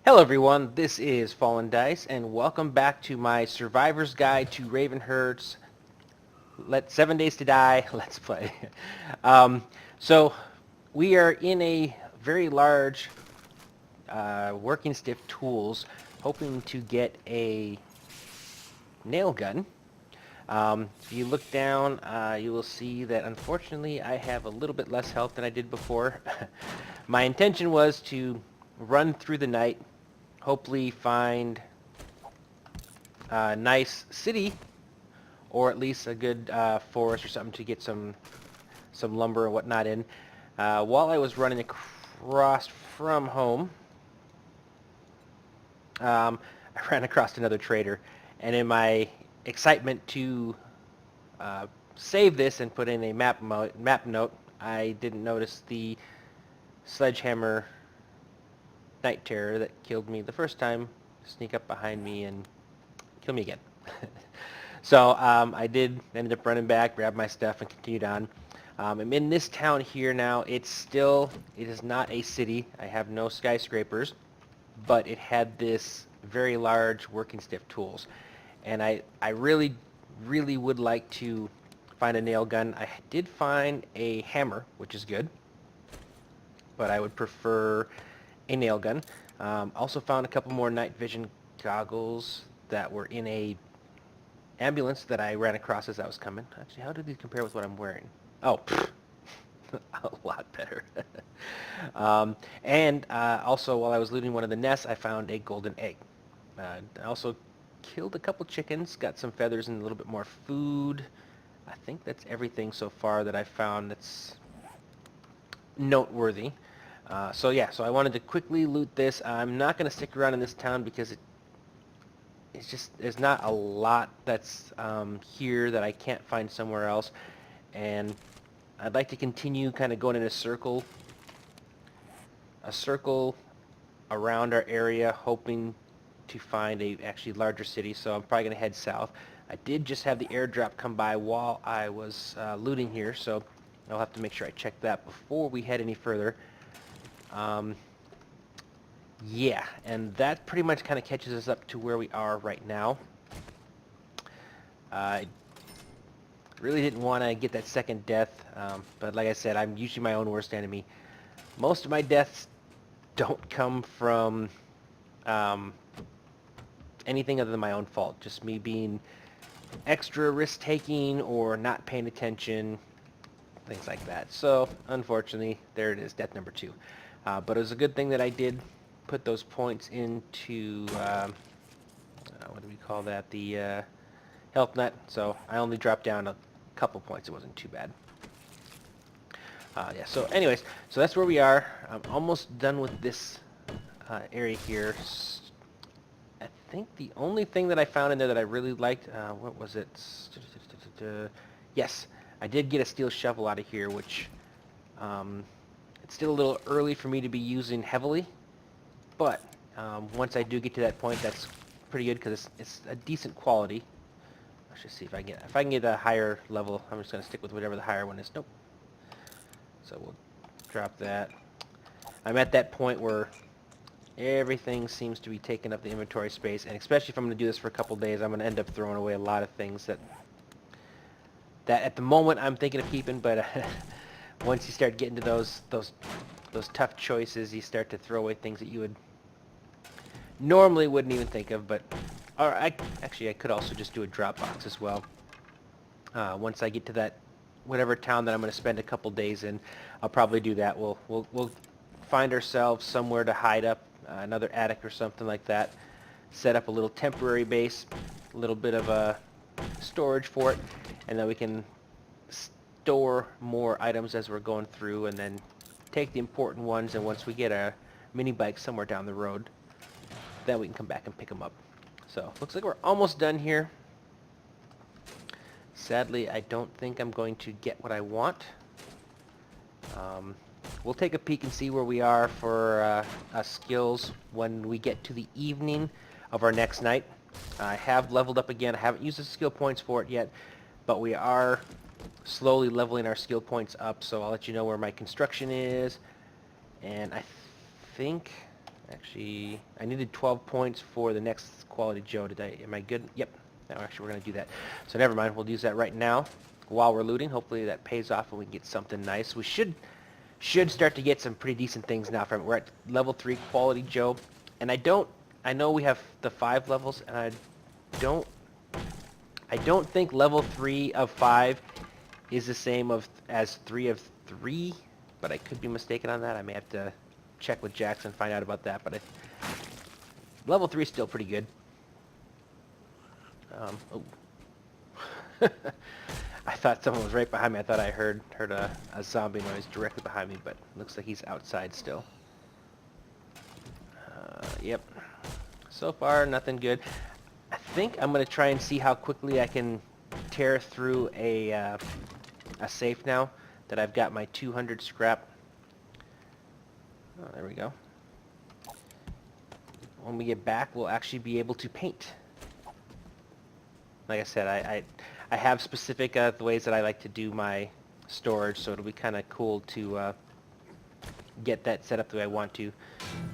Hello everyone, this is Fallendice, and welcome back to my Survivor's Guide to Ravenhearst. 7 Days to Die, let's play. um, so, we are in a very large working stiff tools, hoping to get a nail gun. If you look down, you will see that unfortunately I have a little bit less health than I did before. My intention was to run through the night, hopefully find a nice city, or at least a good forest or something to get some lumber and whatnot in. While I was running across from home, I ran across another trader, and in my excitement to save this and put in a map note, I didn't notice the sledgehammer night terror that killed me the first time sneak up behind me and kill me again. So I ended up running back, grabbed my stuff, and continued on. I'm in this town here now. It is not a city. I have no skyscrapers, but it had this very large working stiff tools. And I really, really would like to find a nail gun. I did find a hammer, which is good, but I would prefer a nail gun. Also found a couple more night vision goggles that were in a ambulance that I ran across as I was coming. Actually, how do these compare with what I'm wearing? Oh, a lot better. And also, while I was looting one of the nests, I found a golden egg. I also killed a couple chickens, got some feathers and a little bit more food. I think that's everything so far that I found that's noteworthy. So I wanted to quickly loot this. I'm not going to stick around in this town because it's just, there's not a lot that's here that I can't find somewhere else. And I'd like to continue kind of going in a circle around our area, hoping to find a actually larger city. So I'm probably going to head south. I did just have the airdrop come by while I was looting here, so I'll have to make sure I check that before we head any further. Yeah, and that pretty much kind of catches us up to where we are right now. I really didn't want to get that second death, but like I said, I'm usually my own worst enemy. Most of my deaths don't come from anything other than my own fault. Just me being extra risk-taking or not paying attention, things like that. So, unfortunately, there it is, death number 2. But it was a good thing that I did put those points into, what do we call that, the health nut. So I only dropped down a couple points. It wasn't too bad. Yeah, so anyways, so that's where we are. I'm almost done with this area here. I think the only thing that I found in there that I really liked, what was it? Yes, I did get a steel shovel out of here, which it's still a little early for me to be using heavily, but once I do get to that point, that's pretty good because it's a decent quality. Let's just see if I can get a higher level. I'm just going to stick with whatever the higher one is. Nope. So we'll drop that. I'm at that point where everything seems to be taking up the inventory space, and especially if I'm going to do this for a couple days, I'm going to end up throwing away a lot of things that at the moment I'm thinking of keeping, but once you start getting to those tough choices, you start to throw away things that you would normally wouldn't even think of. But actually I could also just do a drop box as well. Once I get to that whatever town that I'm going to spend a couple days in, I'll probably do that. We'll find ourselves somewhere to hide up, another attic or something like that. Set up a little temporary base, a little bit of a storage for it, and then we can store more items as we're going through, and then take the important ones, and once we get a mini bike somewhere down the road, then we can come back and pick them up. So looks like we're almost done here. Sadly, I don't think I'm going to get what I want. We'll take a peek and see where we are for skills when we get to the evening of our next night. I have leveled up again. I haven't used the skill points for it yet, but we are slowly leveling our skill points up, so I'll let you know where my construction is. And I think Actually, I needed 12 points for the next quality Joe. Am I good? Yep. No, actually, we're going to do that. So never mind. We'll use that right now while we're looting. Hopefully that pays off and we get something nice. We should start to get some pretty decent things now from it. We're at level 3 quality Joe. And I know we have the 5 levels, and don't, I don't think level 3 of 5 is the same as 3 of 3, but I could be mistaken on that. I may have to check with Jackson and find out about that, but level 3 is still pretty good. Oh. I thought someone was right behind me. I thought I heard a zombie noise directly behind me, but looks like he's outside still. Yep. So far, nothing good. I think I'm going to try and see how quickly I can tear through a safe now that I've got my 200 scrap. Oh, there we go. When we get back, we'll actually be able to paint. Like I said, I have specific ways that I like to do my storage, so it'll be kind of cool to get that set up the way I want to.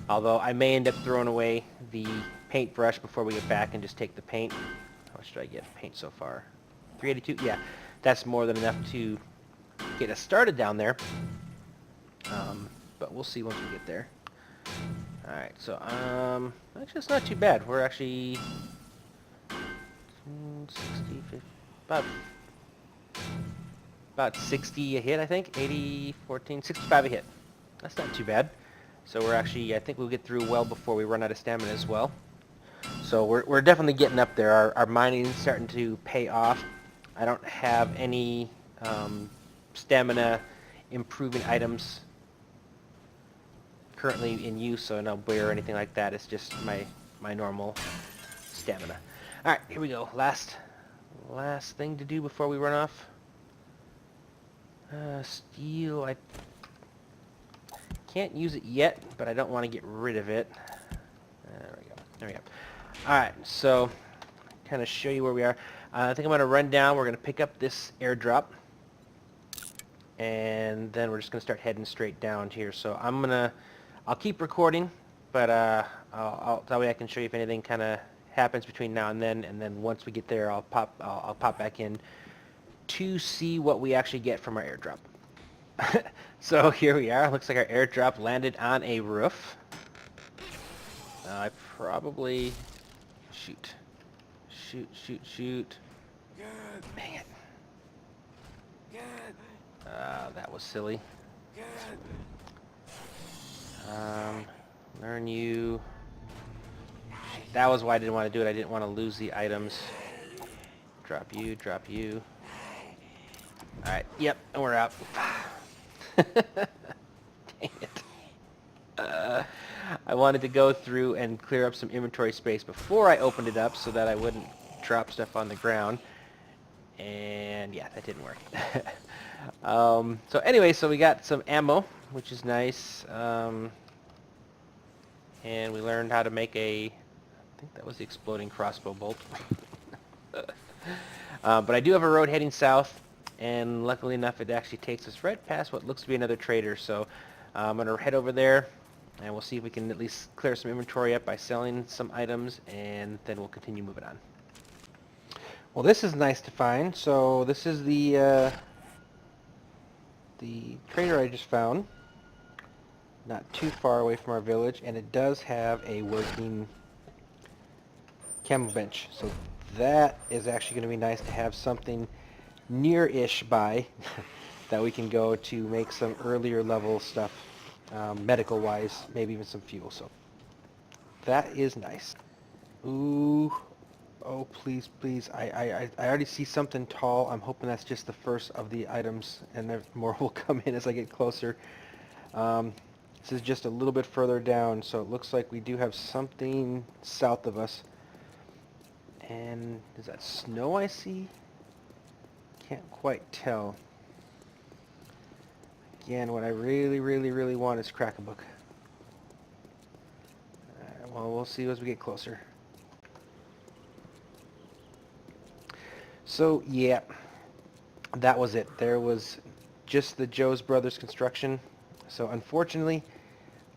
Although I may end up throwing away the paintbrush before we get back and just take the paint. How much did I get paint so far? 382? Yeah, that's more than enough to get us started down there. But we'll see once we get there. Alright, so, actually it's not too bad. We're actually 60, 50, about 60 a hit, I think. 80, 14, 65 a hit. That's not too bad. So we're actually, I think we'll get through well before we run out of stamina as well. So we're definitely getting up there. Our mining is starting to pay off. I don't have any stamina improving items currently in use, so no beer or anything like that. It's just my normal stamina. Alright, here we go. Last thing to do before we run off. Steel, I can't use it yet, but I don't want to get rid of it. There we go. Alright, so kind of show you where we are. I think I'm going to run down. We're going to pick up this airdrop. And then we're just going to start heading straight down here. So I'll keep recording, but that way I can show you if anything kind of happens between now and then once we get there, I'll pop back in to see what we actually get from our airdrop. So here we are. Looks like our airdrop landed on a roof. I probably shoot. Dang it. That was silly. Learn you. That was why I didn't want to do it. I didn't want to lose the items. Drop you. Alright, yep, and we're out. Dang it. I wanted to go through and clear up some inventory space before I opened it up so that I wouldn't drop stuff on the ground. And yeah, that didn't work. So anyway, so we got some ammo, which is nice. And we learned how to make I think that was the exploding crossbow bolt. But I do have a road heading south, and luckily enough it actually takes us right past what looks to be another trader. So I'm going to head over there, and we'll see if we can at least clear some inventory up by selling some items, and then we'll continue moving on. Well, this is nice to find. So this is the trader I just found, not too far away from our village, and it does have a working camo bench. So that is actually going to be nice to have something near-ish by that we can go to make some earlier level stuff, medical-wise, maybe even some fuel. So that is nice. Ooh. Oh, please, please. I already see something tall. I'm hoping that's just the first of the items, and there more will come in as I get closer. This is just a little bit further down, so it looks like we do have something south of us. And is that snow I see? Can't quite tell. Again, what I really want is Crack-a-Book. Well, we'll see as we get closer. So, yeah, that was it. There was just the Joe's Brothers construction. So, unfortunately,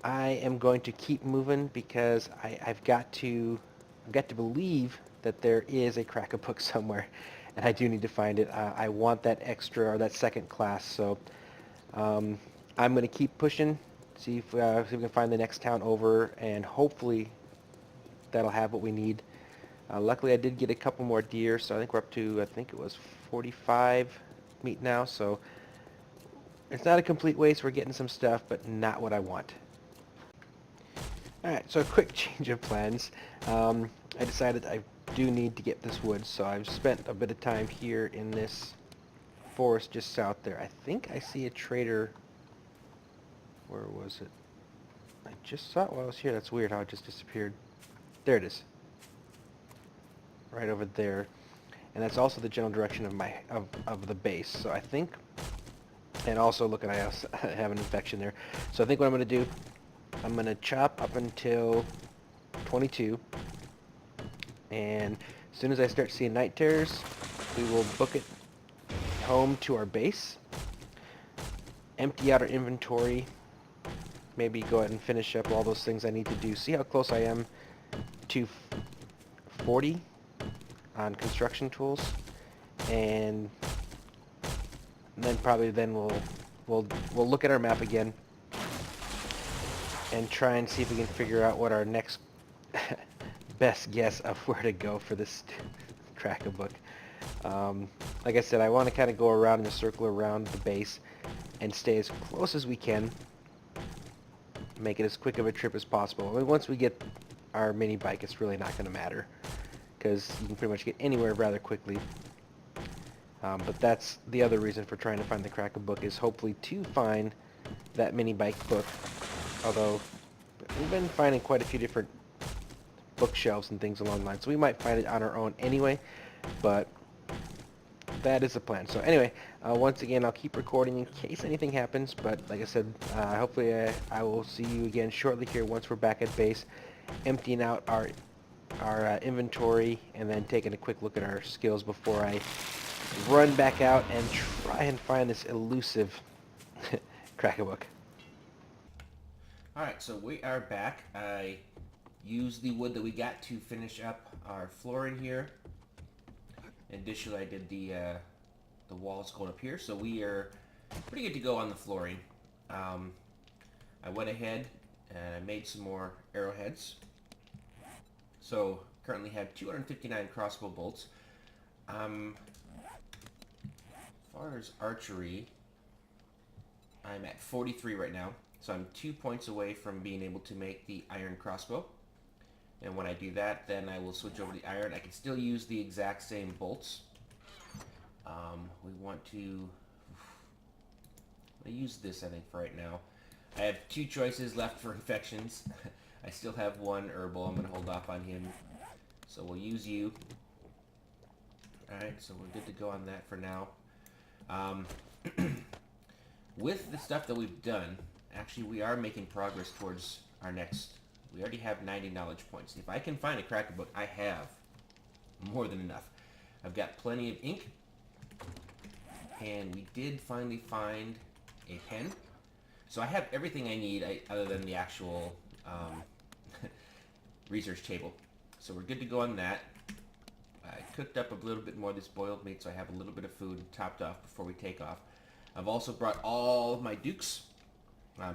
I am going to keep moving because I've got to believe that there is a cracker book somewhere, and I do need to find it. I want that extra or that second class, so um, I'm going to keep pushing, see if we can find the next town over, and hopefully that'll have what we need. Luckily, I did get a couple more deer, so I think we're up to, I think it was 45 meat now, so it's not a complete waste. We're getting some stuff, but not what I want. Alright, so a quick change of plans. I decided I do need to get this wood, so I've spent a bit of time here in this forest just south there. I think I see a trader. Where was it? I just saw it while I was here. That's weird how it just disappeared. There it is. Right over there. And that's also the general direction of my of the base. So I think, and also look at I also have an infection there. So I think what I'm going to do, I'm going to chop up until 22, and as soon as I start seeing night terrors, we will book it home to our base, empty out our inventory, maybe go ahead and finish up all those things I need to do. See how close I am to 40 on construction tools, and then probably we'll look at our map again and try and see if we can figure out what our next best guess of where to go for this cracker book. Like I said, I want to kind of go around in a circle around the base and stay as close as we can. Make it as quick of a trip as possible. I mean, once we get our mini bike, it's really not going to matter because you can pretty much get anywhere rather quickly. But that's the other reason for trying to find the cracker book, is hopefully to find that mini bike book. Although we've been finding quite a few different bookshelves and things along the line, so we might find it on our own anyway, but that is the plan. So anyway, once again, I'll keep recording in case anything happens, but like I said, hopefully I will see you again shortly here once we're back at base, emptying out our inventory and then taking a quick look at our skills before I run back out and try and find this elusive cracker book. Alright, so we are back. I used the wood that we got to finish up our flooring here. Additionally, I did the walls going up here, so we are pretty good to go on the flooring. I went ahead and I made some more arrowheads. So currently have 259 crossbow bolts. As far as archery, I'm at 43 right now. So I'm 2 points away from being able to make the iron crossbow. And when I do that, then I will switch over to the iron. I can still use the exact same bolts. We want to use this, I think, for right now. I have 2 choices left for infections. I still have 1 herbal. I'm going to hold off on him. So we'll use you. Alright, so we're good to go on that for now. With the stuff that we've done, actually we are making progress towards our next. We already have 90 knowledge points. If I can find a cracker book, I have more than enough. I've got plenty of ink, and we did finally find a pen. So I have everything I need other than the actual research table. So we're good to go on that. I cooked up a little bit more of this boiled meat, so I have a little bit of food topped off before we take off. I've also brought all of my dukes.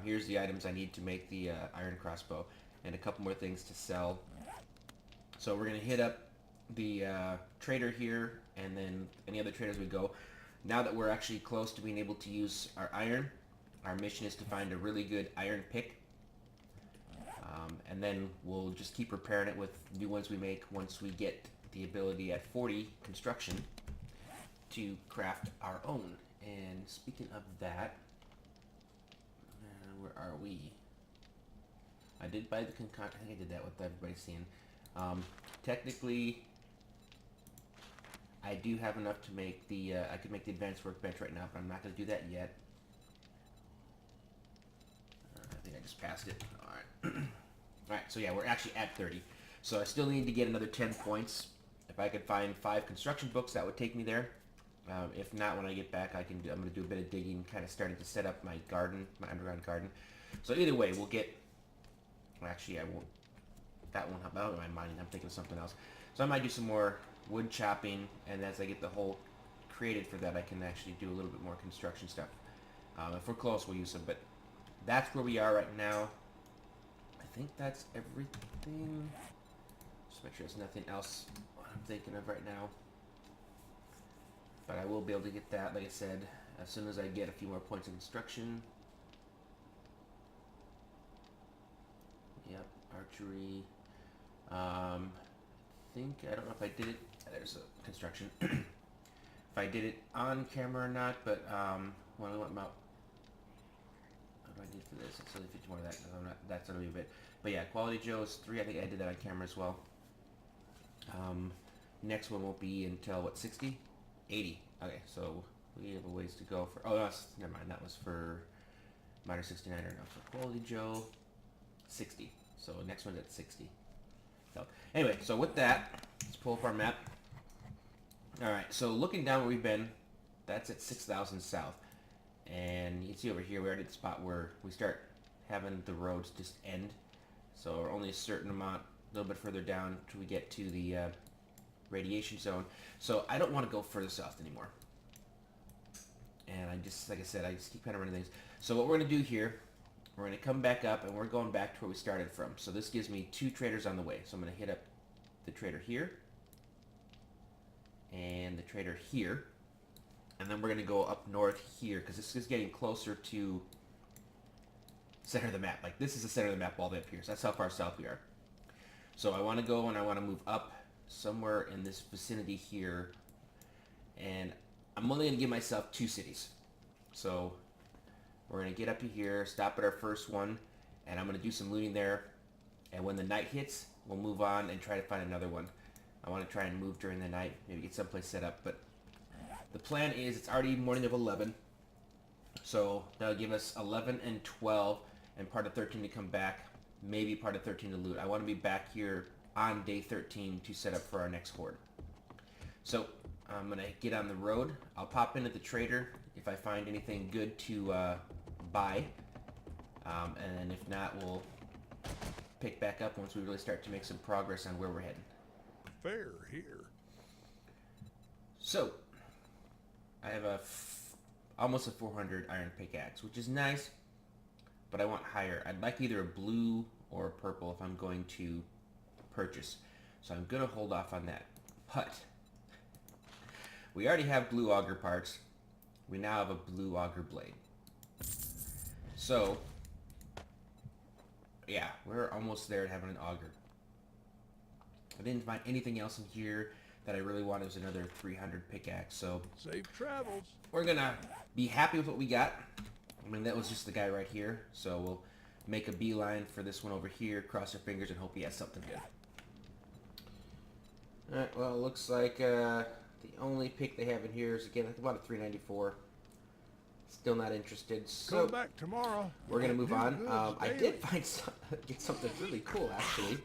Here's the items I need to make the iron crossbow, and a couple more things to sell. So we're going to hit up the trader here, and then any other traders we go. Now that we're actually close to being able to use our iron, our mission is to find a really good iron pick. And then we'll just keep repairing it with new ones we make once we get the ability at 40 construction to craft our own. And speaking of that, where are we? I did buy the concoction. I think I did that with everybody seeing. Technically, I do have enough to make the. I could make the advanced workbench right now, but I'm not going to do that yet. I think I just passed it. All right. All right. So yeah, we're actually at 30. So I still need to get another 10 points. If I could find 5 construction books, that would take me there. If not, when I get back, I'm going to do a bit of digging, kind of starting to set up my garden, my underground garden. So either way, we'll get Actually, I won't. That won't help out in my mind. I'm thinking of something else. So I might do some more wood chopping, and as I get the hole created for that, I can actually do a little bit more construction stuff. If we're close, we'll use them. But that's where we are right now. I think that's everything. Just make sure there's nothing else I'm thinking of right now. But I will be able to get that, like I said, as soon as I get a few more points of construction. Yep, archery. I think, I don't know if I did it, there's a construction. If I did it on camera or not, but when I went out, what do I need for this? It's only 50 more of that, because I'm not, that's gonna be a bit. But yeah, Quality Joe's 3, I think I did that on camera as well. Next one won't be until, what, 60? 80. Okay, so we have a ways to go for, oh, that's, never mind, that was for Miner 69er now. So Quality Joe, 60. So next one's at 60. So anyway, so with that, let's pull up our map. Alright, so looking down where we've been, that's at 6,000 south. And you can see over here, we're at the spot where we start having the roads just end. So we're only a certain amount, a little bit further down till we get to the radiation zone. So I don't want to go further south anymore. And I just, like I said, I just keep kind of running things. So what we're going to do here, we're going to come back up and we're going back to where we started from. So this gives me 2 traders on the way. So I'm going to hit up the trader here and the trader here. And then we're going to go up north here because this is getting closer to center of the map. Like this is the center of the map all the way up here. So that's how far south we are. So I want to go and I want to move up somewhere in this vicinity here. And I'm only going to give myself 2 cities. So we're going to get up to here, stop at our first one, and I'm going to do some looting there. And when the night hits, we'll move on and try to find another one. I want to try and move during the night, maybe get someplace set up. But the plan is it's already morning of 11. So that'll give us 11 and 12 and part of 13 to come back, maybe part of 13 to loot. I want to be back here on day 13 to set up for our next horde. So I'm going to get on the road. I'll pop in at the trader if I find anything good to buy. And if not, we'll pick back up once we really start to make some progress on where we're heading. Fair here. So, I have almost a 400 iron pickaxe, which is nice, but I want higher. I'd like either a blue or a purple if I'm going to purchase. So I'm going to hold off on that. But we already have blue auger parts. We now have a blue auger blade. So, yeah, we're almost there to having an auger. I didn't find anything else in here that I really wanted. It was another 300 pickaxe. So Safe travels. we're going to be happy with what we got. I mean, that was just the guy right here. So we'll make a beeline for this one over here, cross our fingers, and hope he has something good. Alright, well, it looks like the only pick they have in here is, again, about a 394. Still not interested, so Come back tomorrow. we're going to move on. Goods I daily. did find get something really cool, actually.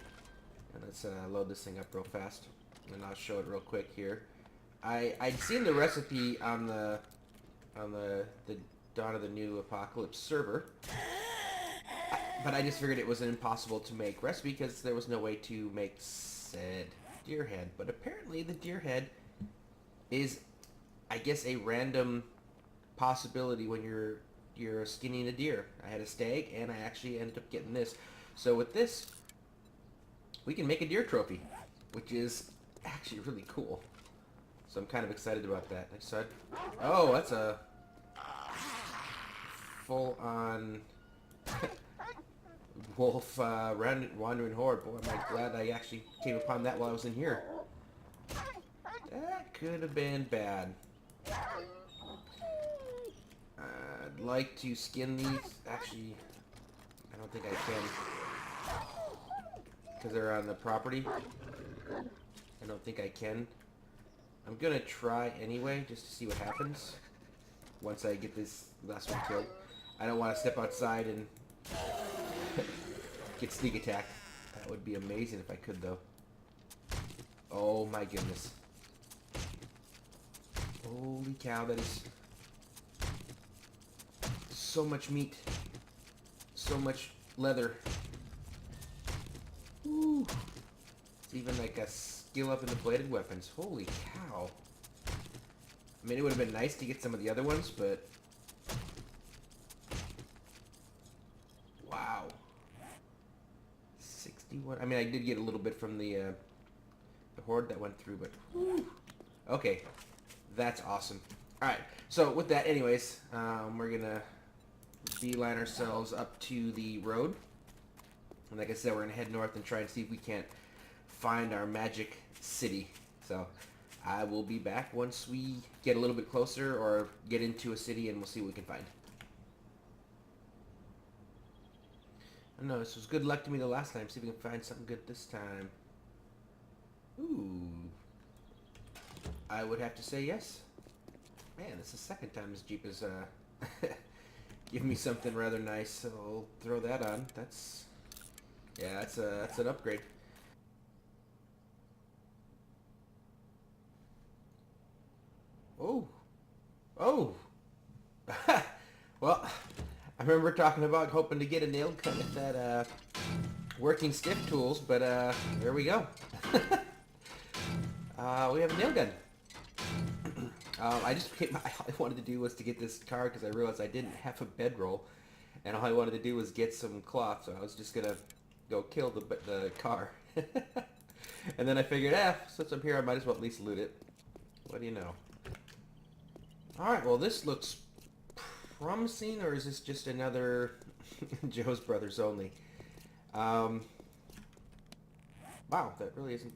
And let's load this thing up real fast, and I'll show it real quick here. I'd seen the recipe on the Dawn of the New Apocalypse server, but I just figured it was an impossible to make recipe because there was no way to make said deer head. But apparently the deer head is, I guess, a random possibility when you're skinning a deer. I had a stag and I actually ended up getting this. So with this, we can make a deer trophy, which is actually really cool. So I'm kind of excited about that. I said, oh, that's a full-on wolf wandering horde. Boy, am I glad I actually came upon that while I was in here. That could have been bad. I'd like to skin these. Actually, I don't think I can, because they're on the property. I don't think I can. I'm gonna try anyway, just to see what happens once I get this last one killed. I don't want to step outside and get sneak attacked. That would be amazing if I could, though. Oh my goodness. Holy cow, that is so much meat. So much leather. Ooh. It's even like a skill up in the bladed weapons. Holy cow. I mean, it would have been nice to get some of the other ones, but... Wow. 61... I mean, I did get a little bit from the horde that went through, but... Whew. Okay. That's awesome. Alright, so with that, anyways, we're gonna beeline ourselves up to the road. And like I said, we're gonna head north and try and see if we can't find our magic city. So I will be back once we get a little bit closer or get into a city, and we'll see what we can find. I don't know, this was good luck to me the last time. See if we can find something good this time. Ooh. I would have to say yes. Man, this is the second time this Jeep has given me something rather nice, so I'll throw that on. That's... yeah, that's an upgrade. Oh. Oh. Well, I remember talking about hoping to get a nail gun at that working stiff tools, but there we go. We have a nail gun. All I wanted to do was to get this car because I realized I didn't have a bedroll, and all I wanted to do was get some cloth, so I was just gonna go kill the car. And then I figured, since I'm here, I might as well at least loot it. What do you know? Alright, well this looks promising, or is this just another Joe's Brothers only? Wow, that really isn't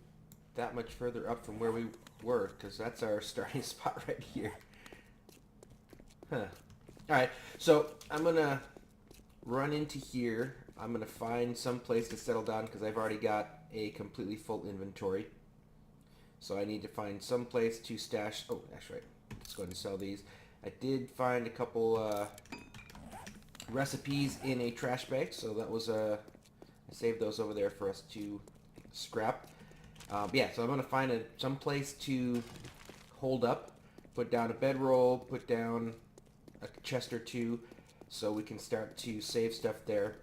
that much further up from where we were, because that's our starting spot right here. Huh. Alright, so I'm gonna run into here. I'm gonna find some place to settle down because I've already got a completely full inventory. So I need to find some place to stash... oh, that's right. Let's go ahead and sell these. I did find a couple recipes in a trash bag, so that was I saved those over there for us to scrap. Yeah, so I'm gonna find some place to hold up, put down a bedroll, put down a chest or two, so we can start to save stuff there.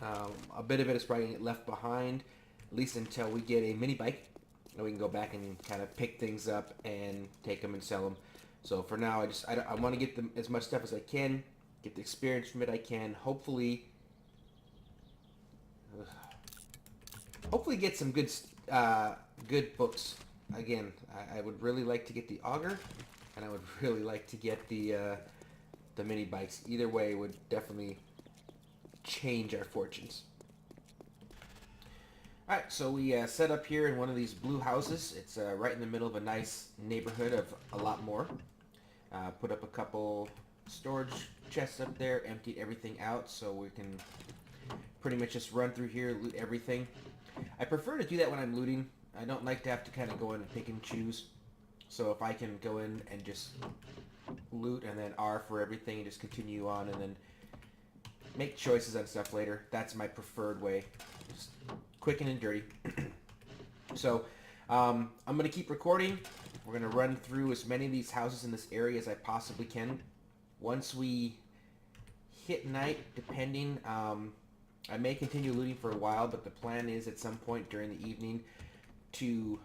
A bit of it is probably gonna get left behind, at least until we get a mini bike. And we can go back and kind of pick things up and take them and sell them. So for now, I want to get them as much stuff as I can, get the experience from it I can. Hopefully get some good books. Again, I would really like to get the auger, and I would really like to get the mini bikes. Either way would definitely change our fortunes. Alright, so we set up here in one of these blue houses. It's right in the middle of a nice neighborhood of a lot more. Put up a couple storage chests up there, emptied everything out so we can pretty much just run through here, loot everything. I prefer to do that when I'm looting. I don't like to have to kind of go in and pick and choose. So if I can go in and just loot and then R for everything and just continue on and then make choices on stuff later, that's my preferred way. Just quick and dirty. So I'm going to keep recording. We're going to run through as many of these houses in this area as I possibly can. Once we hit night, depending, I may continue looting for a while, but the plan is at some point during the evening to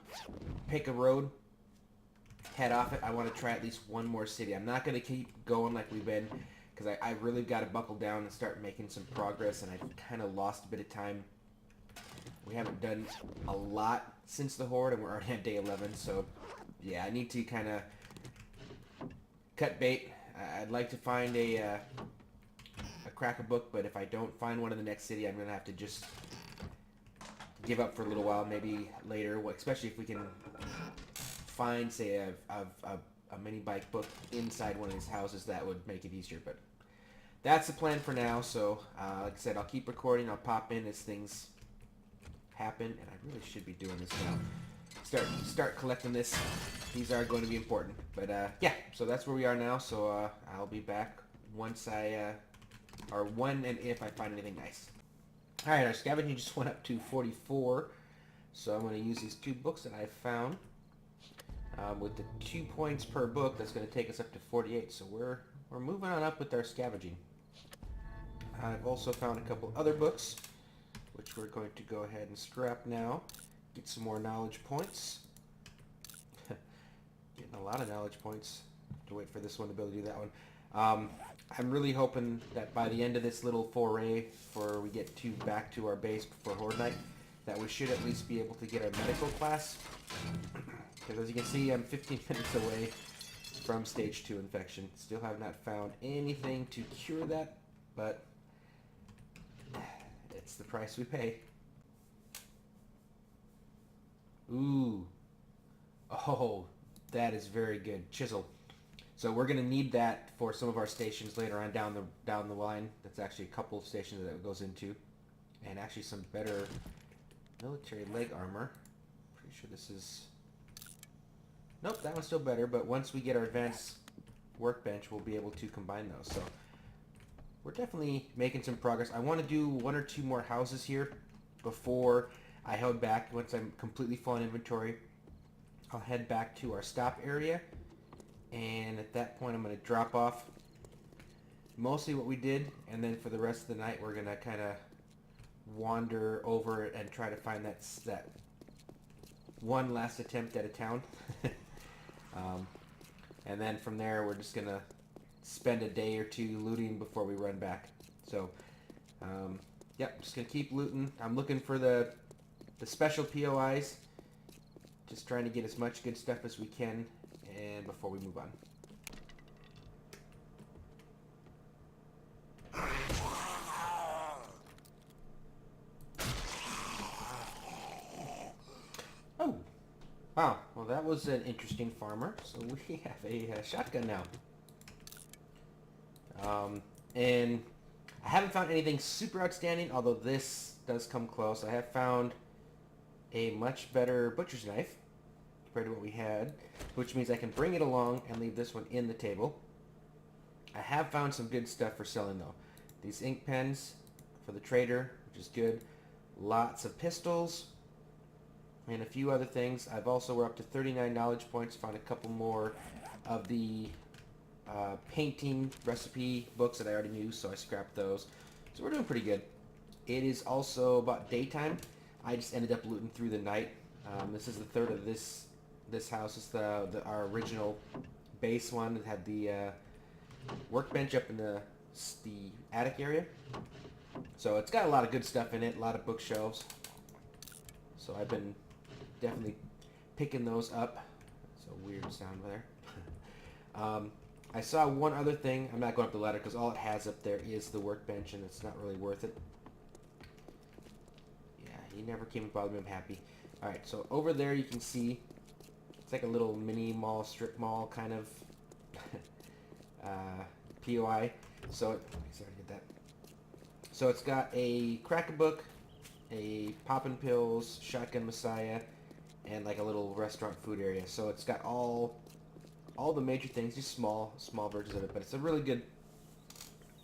pick a road, head off it. I want to try at least one more city. I'm not going to keep going like we've been, because I really got to buckle down and start making some progress, and I've kind of lost a bit of time. We haven't done a lot since the Horde, and we're already at day 11, so yeah, I need to kind of cut bait. I'd like to find a crack a book, but if I don't find one in the next city, I'm going to have to just give up for a little while, maybe later, especially if we can find, say, a mini bike book inside one of these houses. That would make it easier, but that's the plan for now. So like I said, I'll keep recording. I'll pop in as things happen, and I really should be doing this now. Start collecting this. These are going to be important, but yeah, so that's where we are now. So I'll be back once or when and if I find anything nice. Alright, our scavenging just went up to 44, so I'm going to use these 2 books that I found. With the 2 points per book, that's going to take us up to 48, so we're moving on up with our scavenging. I've also found a couple other books. which we're going to go ahead and scrap now. Get some more knowledge points. Getting a lot of knowledge points. To wait for this one to be able to do that one. I'm really hoping that by the end of this little foray, before we get back to our base before Horde Night, that we should at least be able to get our medical class. Because as you can see, I'm 15 minutes away from stage 2 infection. Still have not found anything to cure that, but it's the price we pay. Ooh. Oh, that is very good. Chisel. So we're going to need that for some of our stations later on down the line. That's actually a couple of stations that it goes into. And actually some better military leg armor. Pretty sure this is... Nope, that one's still better, but once we get our advanced workbench, we'll be able to combine those. So we're definitely making some progress. I want to do 1 or 2 more houses here before I head back. Once I'm completely full on inventory, I'll head back to our stop area. And at that point, I'm going to drop off mostly what we did. And then for the rest of the night, we're going to kind of wander over and try to find that one last attempt at a town. And then from there, we're just going to spend a day or 2 looting before we run back. So, yep, just going to keep looting. I'm looking for the special POIs. Just trying to get as much good stuff as we can. And before we move on. Oh, wow. Well, that was an interesting farmer. So we have a shotgun now. And I haven't found anything super outstanding, although this does come close. I have found a much better butcher's knife compared to what we had, which means I can bring it along and leave this one in the table. I have found some good stuff for selling though. These ink pens for the trader, which is good. Lots of pistols and a few other things. I've also, we're up to 39 knowledge points, found a couple more of the painting recipe books that I already knew, so I scrapped those. So we're doing pretty good. It is also about daytime. I just ended up looting through the night. This is the third of this house. It's our original base one. It had the workbench up in the attic area. So it's got a lot of good stuff in it, a lot of bookshelves. So I've been definitely picking those up. It's a weird sound there. I saw one other thing. I'm not going up the ladder because all it has up there is the workbench and it's not really worth it. Yeah, he never came and bothered me. I'm happy. Alright, so over there you can see it's like a little mini mall, strip mall kind of POI. So, sorry, I did that. So it's got a crack-a-book, a Poppin' Pills, Shotgun Messiah, and like a little restaurant food area. So it's got all the major things, just small versions of it. But it's a really good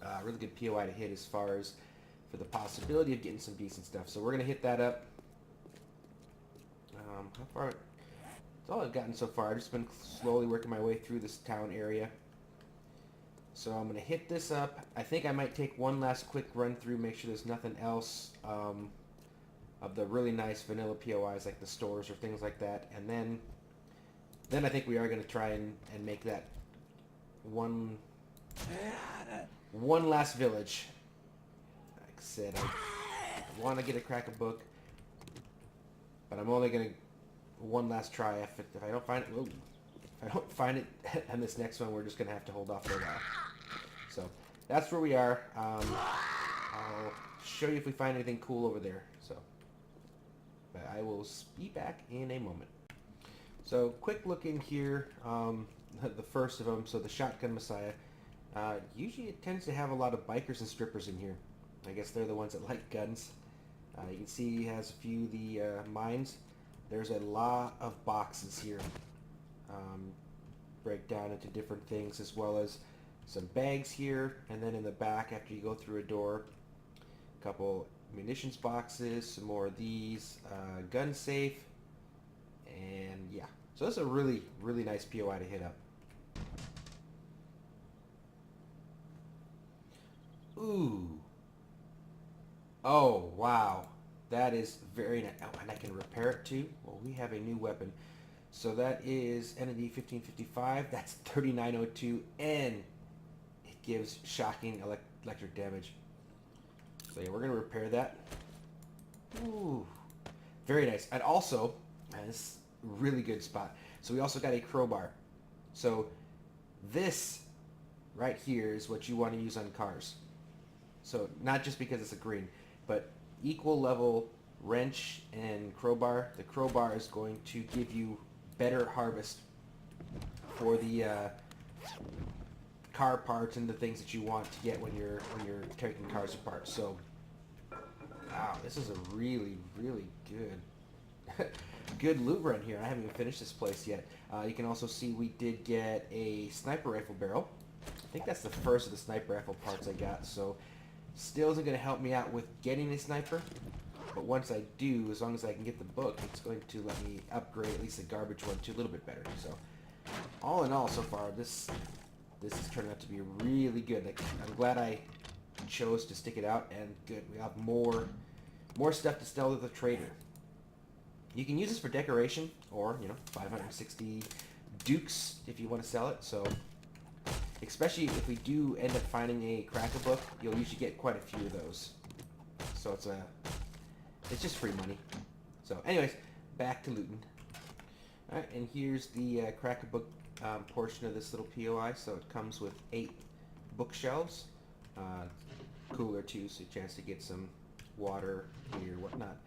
POI to hit as far as for the possibility of getting some decent stuff. So we're gonna hit that up. How far? That's all I've gotten so far. I've just been slowly working my way through this town area. So I'm gonna hit this up. I think I might take one last quick run through, make sure there's nothing else of the really nice vanilla POIs like the stores or things like that. And then I think we are gonna try and make that one last village. Like I said, I want to get a crack-a-book, but I'm only gonna one last try. If I don't find it, if I don't find it on this next one, we're just gonna have to hold off for a while. So that's where we are. I'll show you if we find anything cool over there. So, but I will be back in a moment. So quick look in here. The first of them. So the Shotgun Messiah. Usually it tends to have a lot of bikers and strippers in here. I guess they're the ones that like guns. You can see he has a few of the mines. There's a lot of boxes here. Break down into different things, as well as some bags here, and then in the back after you go through a door, a couple munitions boxes, some more of these, gun safe, and yeah. So that's a really nice POI to hit up. Ooh. Oh, wow. that is very nice. Oh, and I can repair it too. Well, we have a new weapon. So that is ND 1555. That's 3902, and it gives shocking electric damage. So yeah, we're gonna repair that. Ooh, very nice. And also, man, this is a really good spot. So we also got a crowbar. So this right here is what you want to use on cars. So not just because it's a green, but equal level wrench and crowbar. The crowbar is going to give you better harvest for the car parts and the things that you want to get when you're taking cars apart. So, wow, this is a really good good loot run here. I haven't even finished this place yet. You can also see we did get a sniper rifle barrel. I think that's the first of the sniper rifle parts I got. So, still isn't going to help me out with getting a sniper. But once I do, as long as I can get the book, it's going to let me upgrade at least the garbage one to a little bit better. So, all in all, so far, this has turned out to be really good. Like, I'm glad I chose to stick it out, and good. We have more stuff to sell to the trader. You can use this for decoration, or 560 dukes if you want to sell it. So, especially if we do end up finding a cracker book, you'll usually get quite a few of those. So it's just free money. So anyways, back to looting. Alright, and here's the cracker book portion of this little POI. So it comes with 8 bookshelves. Cooler too, so a chance to get some water here, whatnot.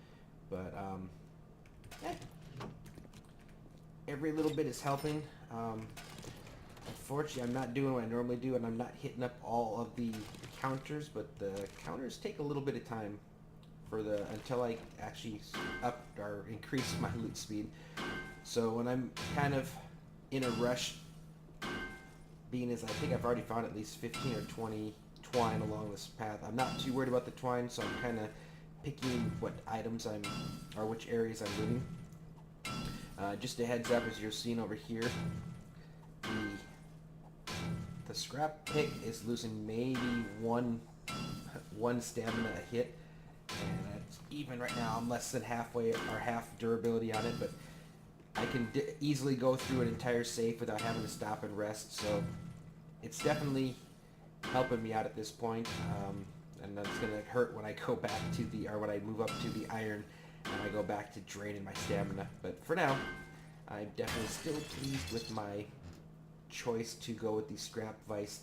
But every little bit is helping. Unfortunately, I'm not doing what I normally do, and I'm not hitting up all of the counters, but the counters take a little bit of time until I actually up or increase my loot speed. So when I'm kind of in a rush, being as I think I've already found at least 15 or 20 twine along this path, I'm not too worried about the twine, so I'm kind of picking what items or which areas I'm looting. Just a heads up, as you're seeing over here, the scrap pick is losing maybe one stamina a hit, and even right now I'm less than halfway or half durability on it, but I can easily go through an entire safe without having to stop and rest. So it's definitely helping me out at this point, and that's gonna hurt when I go back to when I move up to the iron and I go back to draining my stamina. But for now, I'm definitely still pleased with my choice to go with the scrap vice.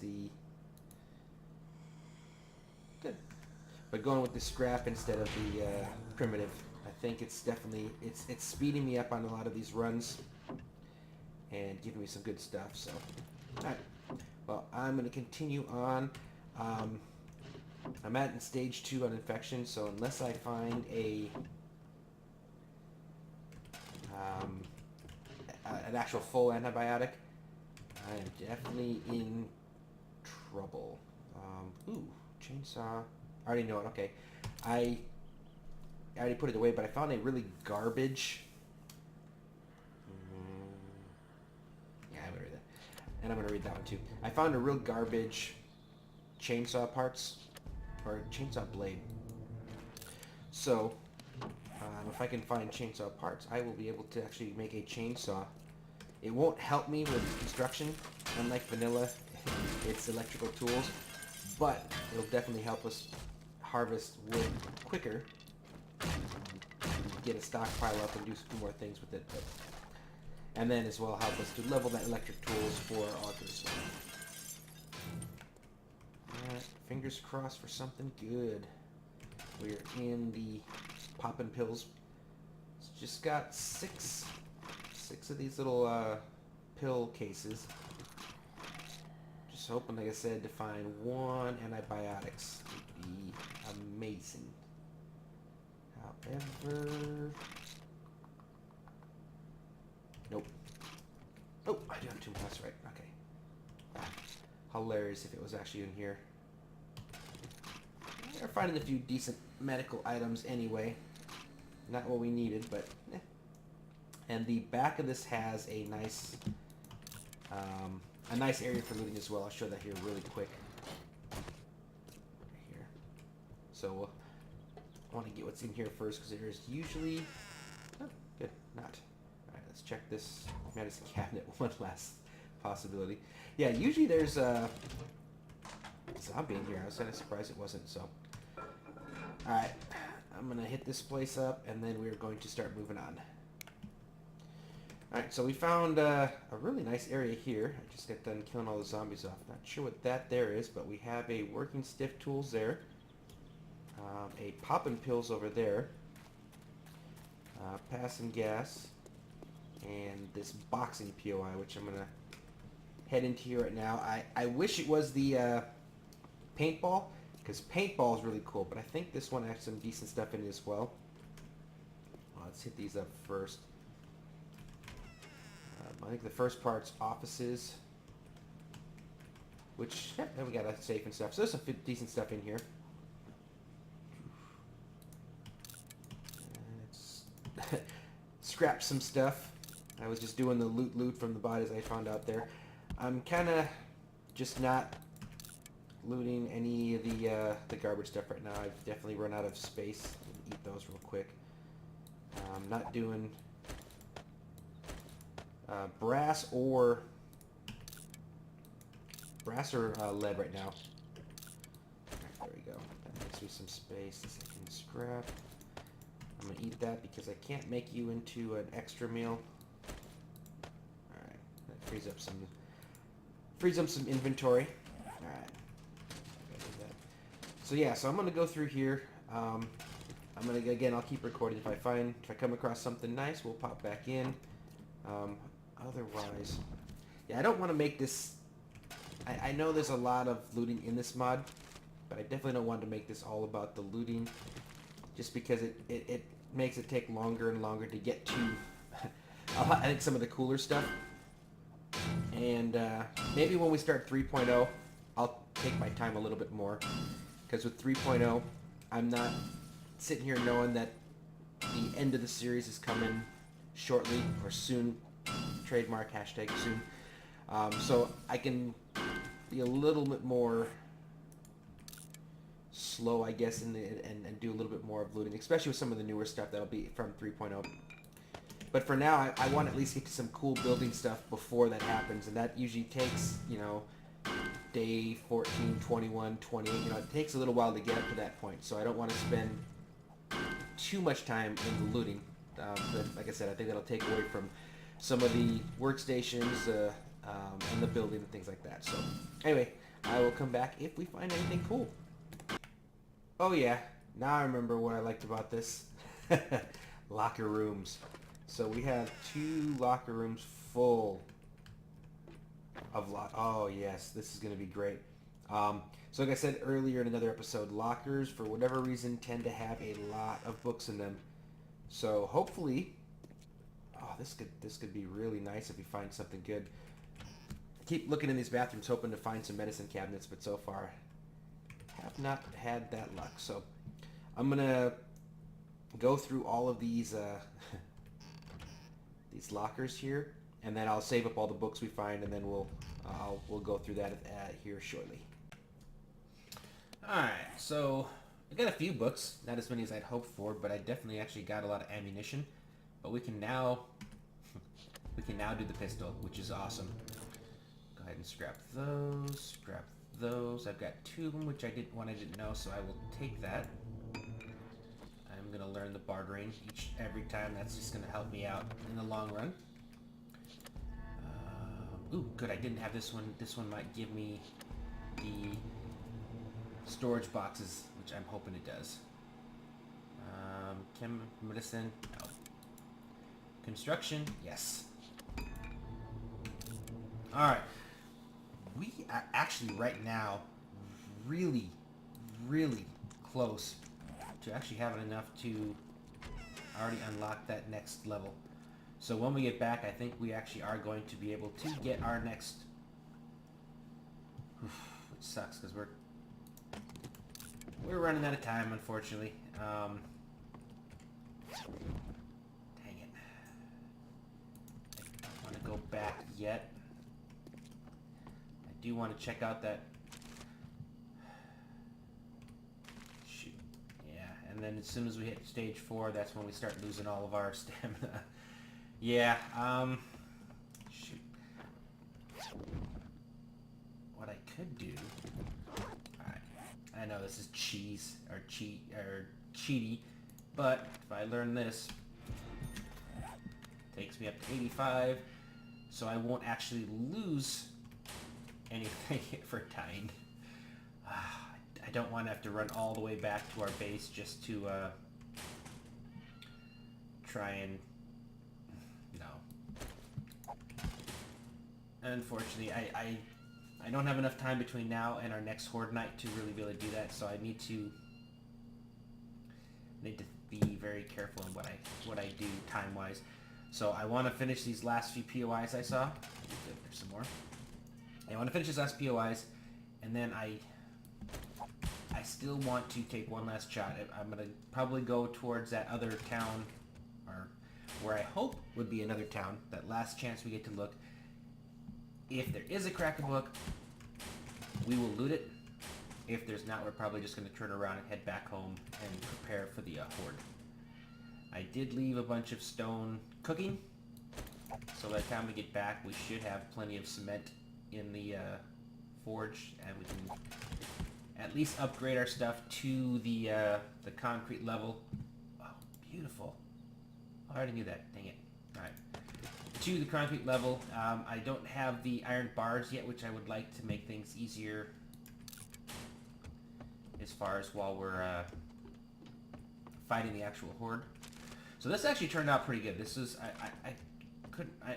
Good. But going with the scrap instead of the primitive, I think it's definitely it's speeding me up on a lot of these runs and giving me some good stuff. So, all right. Well, I'm going to continue on. I'm at in stage 2 on infection, so unless I find an actual full antibiotic, I am definitely in trouble. Ooh, chainsaw. I already know it. Okay. I already put it away, but I found a really garbage. Yeah, I'm going to read that. And I'm going to read that one too. I found a real garbage chainsaw parts, or chainsaw blade. So, if I can find chainsaw parts, I will be able to actually make a chainsaw. It won't help me with construction, unlike vanilla, it's electrical tools, but it'll definitely help us harvest wood quicker, get a stockpile up and do some more things with it, and then as well help us to level that electric tools for our augers. Alright, fingers crossed for something good. We're in the poppin' pills. It's just got six of these little pill cases. Just hoping, like I said, to find one antibiotics would be amazing. However, nope. Oh, I do have 2 more. That's right. Okay. Hilarious if it was actually in here. We're finding a few decent medical items anyway. Not what we needed, but eh. And the back of this has a nice area for looting as well. I'll show that here really quick. Right here. So I want to get what's in here first because there's usually... Oh, good, not. Alright, let's check this medicine cabinet. One last possibility. Yeah, usually there's a zombie in here. I was kind of surprised it wasn't, so... Alright, I'm going to hit this place up, and then we're going to start moving on. Alright, so we found a really nice area here. I just got done killing all the zombies off. Not sure what that there is, but we have a working stiff tools there. A poppin' pills over there. Passing gas. And this boxing POI, which I'm going to head into here right now. I wish it was the paintball, because paintball is really cool, but I think this one has some decent stuff in it as well. Let's hit these up first. I think the first part's offices, which, yeah, then we got a safe and stuff. So there's some decent stuff in here. Let's scrap some stuff. I was just doing the loot from the bodies I found out there. I'm kind of just not looting any of the garbage stuff right now. I've definitely run out of space. Eat those real quick. I'm not doing brass or lead right now. There we go. That makes me some space that I can scrap. I'm gonna eat that because I can't make you into an extra meal. All right, that frees up some inventory. All right, so yeah, so I'm gonna go through here. I'm gonna again. I'll keep recording. If I come across something nice, we'll pop back in. Otherwise, yeah, I don't want to make this... I know there's a lot of looting in this mod, but I definitely don't want to make this all about the looting, just because it makes it take longer and longer to get to, I think, some of the cooler stuff. And maybe when we start 3.0, I'll take my time a little bit more, because with 3.0, I'm not sitting here knowing that the end of the series is coming shortly or soon. Trademark hashtag soon. So I can be a little bit more slow, I guess, and do a little bit more of looting, especially with some of the newer stuff that'll be from 3.0. But for now, I want to at least get to some cool building stuff before that happens, and that usually takes, you know, day 14, 21, 28. You know, it takes a little while to get up to that point, so I don't want to spend too much time in the looting. But like I said, I think that'll take away from some of the workstations and the building and things like that. So anyway, I will come back if we find anything cool. Oh yeah, now I remember what I liked about this. Locker rooms. So we have 2 locker rooms full of oh yes, this is going to be great. So like I said earlier in another episode, lockers for whatever reason tend to have a lot of books in them. So hopefully, oh, this could be really nice if we find something good. I keep looking in these bathrooms hoping to find some medicine cabinets, but so far have not had that luck. So I'm gonna go through all of these these lockers here, and then I'll save up all the books we find, and then we'll go through that here shortly. All right, so I got a few books, not as many as I'd hoped for, but I definitely actually got a lot of ammunition. But we can now do the pistol, which is awesome. Go ahead and scrap those. I've got 2 of them, which I didn't know, so I will take that. I'm gonna learn the bartering every time. That's just gonna help me out in the long run. Ooh, good. I didn't have this one. This one might give me the storage boxes, which I'm hoping it does. Medicine, no. Construction, yes. Alright. We are actually right now really, really close to actually having enough to already unlock that next level. So when we get back, I think we actually are going to be able to get our next... Which sucks, because we're running out of time, unfortunately. Dang it. I don't want to go back yet. I do want to check out that... Shoot. Yeah, and and then as soon as we hit stage 4, that's when we start losing all of our stamina. Yeah, shoot. What I could do... Alright, I know this is cheaty, but if I learn this, it takes me up to 85, so I won't actually lose anything for dying. I don't want to have to run all the way back to our base just to try and... No. Unfortunately, I don't have enough time between now and our next Horde night to really be able to do that, so I need to be very careful in what I do time-wise. So I want to finish these last few POIs I saw. There's some more. I want to finish these last POIs, and then I still want to take one last shot. I'm going to probably go towards that other town, or where I hope would be another town, that last chance we get to look. If there is a Crack-a-Book, we will loot it. If there's not, we're probably just going to turn around and head back home and prepare for the Horde. I did leave a bunch of stone cooking, so by the time we get back, we should have plenty of cement in the forge, and we can at least upgrade our stuff to the concrete level. Oh, beautiful. I already knew that. Dang it. Alright. To the concrete level. I don't have the iron bars yet, which I would like to make things easier as far as while we're fighting the actual Horde. So this actually turned out pretty good. This is...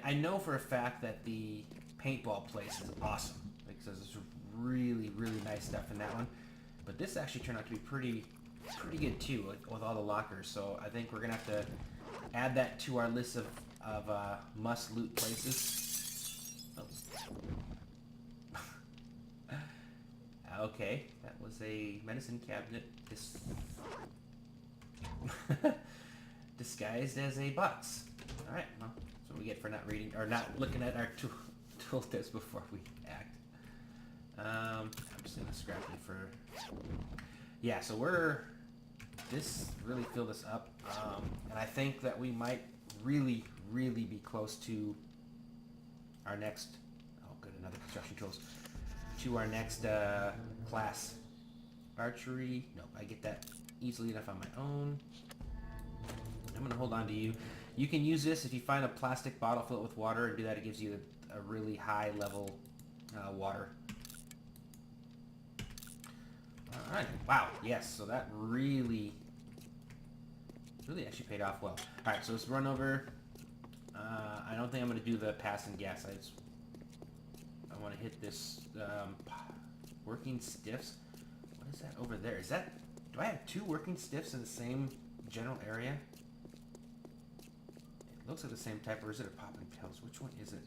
I know for a fact that the paintball place is awesome. Because there's really, really nice stuff in that one. But this actually turned out to be pretty good too, with all the lockers. So I think we're gonna have to add that to our list of must loot places. Oh. Okay, that was a medicine cabinet disguised as a box. All right, well, that's what we get for not reading or not looking at our tooltips before we act. I'm just gonna scrap it for... Yeah, so this really filled us up, and I think that we might really be close to our next... Oh, good, another construction tools. To our next class. Archery. Nope, I get that easily enough on my own. I'm gonna hold on to you. You can use this if you find a plastic bottle, fill it with water, and do that. It gives you a really high level water. Alright, wow, yes, so that really actually paid off well. Alright, so let's run over. I don't think I'm going to do the passing gas. I want to hit this working stiffs. What is that over there? Is that... Do I have 2 working stiffs in the same general area? It looks like the same type, or is it a popping pills? Which one is it?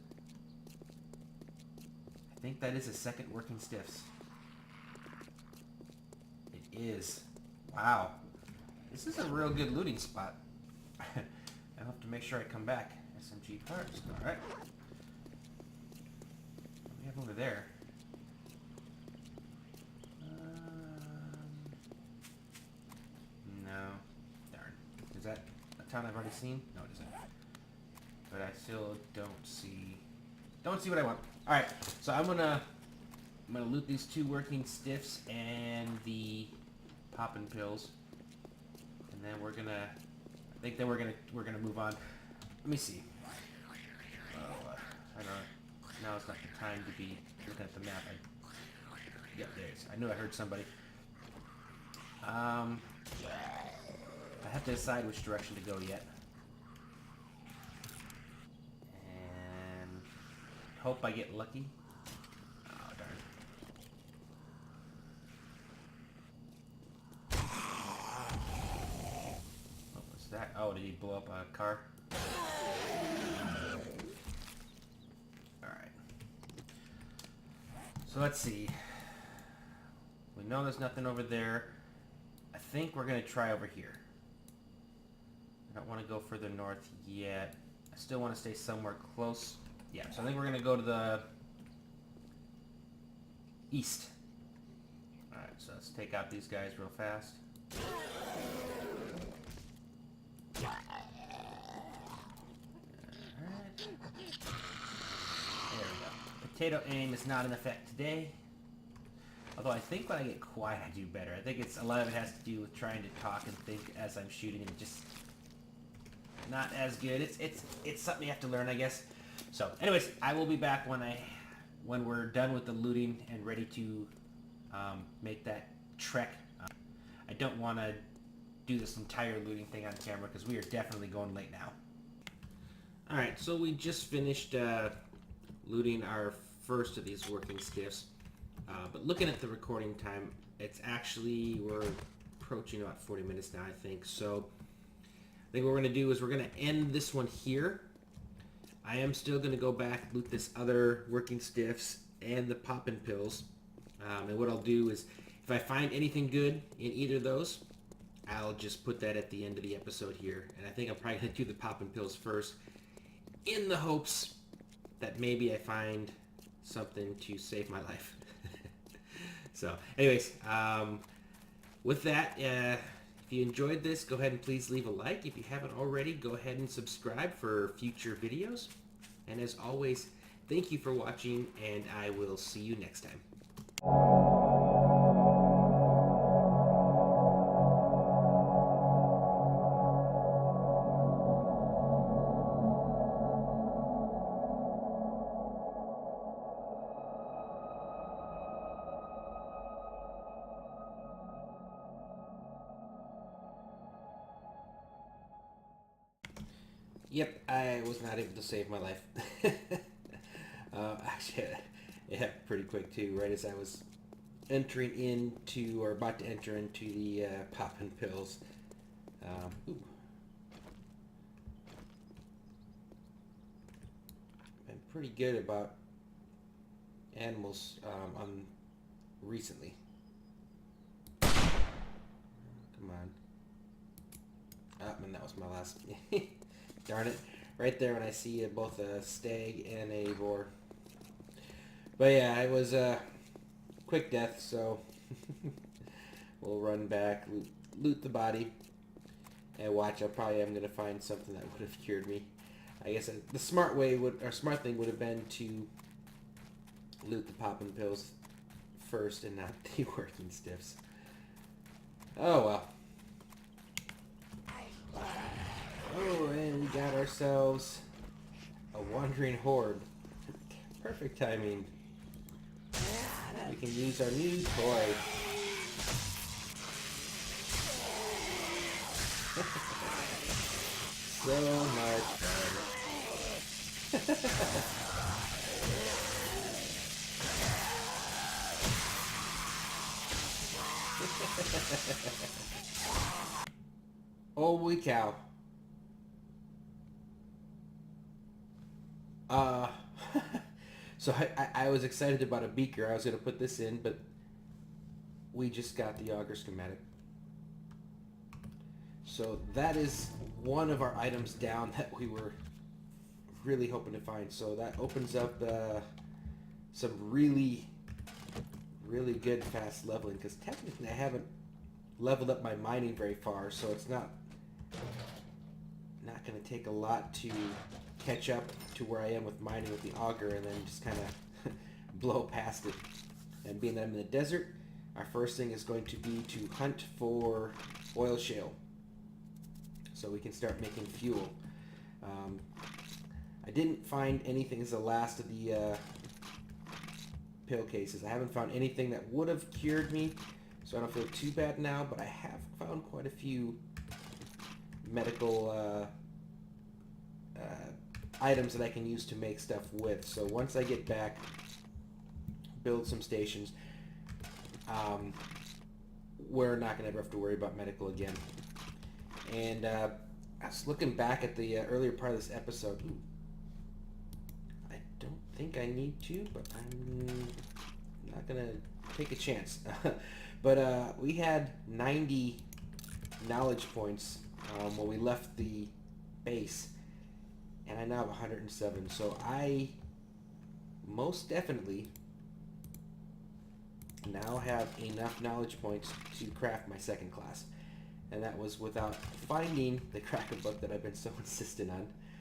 I think that is a second working stiffs. It is. Wow. This is a real good looting spot. I'll have to make sure I come back. SMG parts. Alright. What do we have over there? No. Darn. Is that a town I've already seen? No, it isn't. But I still don't see what I want. Alright, so I'm gonna loot these 2 working stiffs and the poppin' pills. And then we're gonna... I think then we're gonna move on. Let me see. Oh, I don't know. Now it's not the time to be looking at the map. Yep, there it is. I knew I heard somebody. I have to decide which direction to go yet. And hope I get lucky. Oh, darn. What was that? Oh, did he blow up a car? Alright. So let's see. We know there's nothing over there. I think we're going to try over here. I don't want to go further north yet. I still want to stay somewhere close. Yeah, so I think we're going to go to the east. Alright, so let's take out these guys real fast. Potato aim is not in effect today. Although I think when I get quiet I do better. I think a lot of it has to do with trying to talk and think as I'm shooting, and just not as good. It's something you have to learn, I guess. So anyways, I will be back when we're done with the looting and ready to make that trek. I don't want to do this entire looting thing on camera because we are definitely going late now. Alright, so we just finished looting our first of these working skiffs. But looking at the recording time, it's actually, we're approaching about 40 minutes now, I think. So I think what we're going to do is we're going to end this one here. I am still going to go back, loot this other working stiffs and the poppin' pills. And what I'll do is, if I find anything good in either of those, I'll just put that at the end of the episode here. And I think I'm probably going to do the poppin' pills first, in the hopes that maybe I find something to save my life. So, anyways, with that, if you enjoyed this, go ahead and please leave a like. If you haven't already, go ahead and subscribe for future videos. And as always, thank you for watching, and I will see you next time. Yep, I was not able to save my life. Actually, it happened pretty quick too, right as I was entering into, or about to enter into the poppin' pills. Ooh. Been pretty good about animals recently. Come on. Ah, man, that was my last. Darn it. Right there when I see both a stag and a boar. But yeah, it was a quick death, so we'll run back, loot the body, and watch. I probably am going to find something that would have cured me. I guess the smart thing would have been to loot the poppin' pills first and not the working stiffs. Oh well. Oh, and we got ourselves a wandering horde. Perfect timing. We can use our new toy. So much fun. Holy cow. So I was excited about a beaker. I was going to put this in, but we just got the auger schematic. So that is one of our items down that we were really hoping to find. So that opens up some really good fast leveling, because technically I haven't leveled up my mining very far, so it's not going to take a lot to catch up to where I am with mining with the auger, and then just kind of blow past it. And being that I'm in the desert, our first thing is going to be to hunt for oil shale, so we can start making fuel. I didn't find anything as the last of the pill cases. I haven't found anything that would have cured me, so I don't feel too bad now, but I have found quite a few medical items that I can use to make stuff with. So once I get back, build some stations, we're not going to ever have to worry about medical again. And I was looking back at the earlier part of this episode. Ooh, I don't think I need to, but I'm not going to take a chance. But we had 90 knowledge points when we left the base, and I now have 107. So I most definitely now have enough knowledge points to craft my second class. And that was without finding the Cracker book that I've been so insistent on.